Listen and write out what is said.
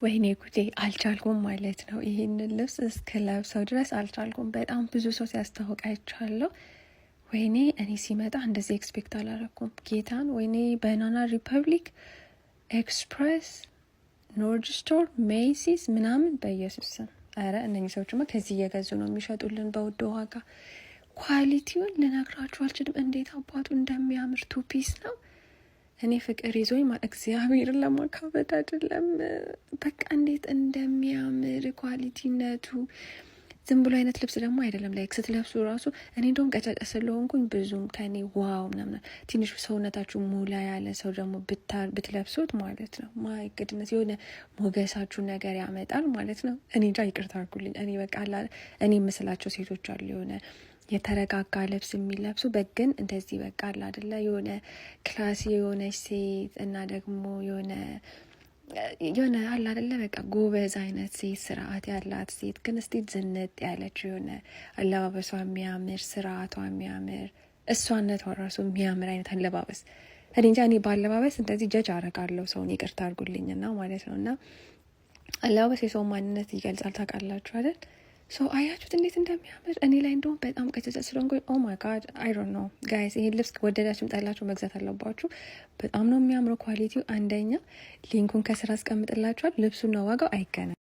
ወይኔ ጉዴ አልቻልኩም ማለት ነው። ይህንን ልብስ እስክለብሰው ድረስ አልቻልኩም። በጣም ብዙ ሰው ሲያስታውቅ አይቻለሁ። ወይኔ እኔ ሲመጣ እንደዚህ ኤክስፔክት አላረኩም ጌታን። ወይኔ ባናና ሪፐብሊክ፣ ኤክስፕሬስ፣ ኖርድ ስቶር፣ ሜሲስ ምናምን በኢየሱስ ስም። ኧረ እነኚህ ሰዎችማ ከዚህ እየገዙ ነው የሚሸጡልን በውድ ዋጋ። ኳሊቲውን ልነግራችሁ አልችልም። እንዴት አባቱ እንደሚያምር ቱፒስ ነው። እኔ ፍቅር ይዞኝ እግዚአብሔርን ለማካበድ አይደለም። በቃ እንዴት እንደሚያምር ኳሊቲነቱ። ዝም ብሎ አይነት ልብስ ደግሞ አይደለም። ላይክ ስትለብሱ ራሱ እኔ እንደውም ቀጫጫ ስለሆንኩኝ ብዙም ከኔ ዋው ምናምን፣ ትንሽ ሰውነታችሁ ሙላ ያለ ሰው ደግሞ ብትለብሱት ማለት ነው ማይ ግድነት የሆነ ሞገሳችሁ ነገር ያመጣል ማለት ነው። እኔ እንጃ ይቅርታ አድርጉልኝ። እኔ በቃ እኔ ምስላቸው ሴቶች አሉ የሆነ የተረጋጋ ልብስ የሚለብሱ በግን እንደዚህ በቃ አለ አይደለ የሆነ ክላሲ የሆነች ሴት እና ደግሞ የሆነ አለ አይደለ በቃ ጎበዝ አይነት ሴት፣ ስርዓት ያላት ሴት ግን እስቲ ዝንጥ ያለች የሆነ አለባበሷ የሚያምር፣ ስርዓቷ የሚያምር፣ እሷነቷ ራሱ የሚያምር አይነት አለባበስ። እኔ እንጃ እኔ በአለባበስ እንደዚህ ጀጅ አረጋለሁ ሰውን፣ ይቅርታ አድርጉልኝና ማለት ነው። እና አለባበስ የሰው ማንነት ይገልጻል ታውቃላችሁ አይደል? አያችሁት እንዴት እንደሚያምር። እኔ ላይ እንደውም በጣም ቀጭጫ ስለሆንኩኝ ኦ ማይ ጋድ አይ ዶንት ኖ ጋይስ፣ ይሄን ልብስ ወደዳችሁም ጠላችሁ መግዛት አለባችሁ። በጣም ነው የሚያምረው ኳሊቲው። አንደኛ ሊንኩን ከስራ አስቀምጥላችኋል። ልብሱና ዋጋው አይገናም።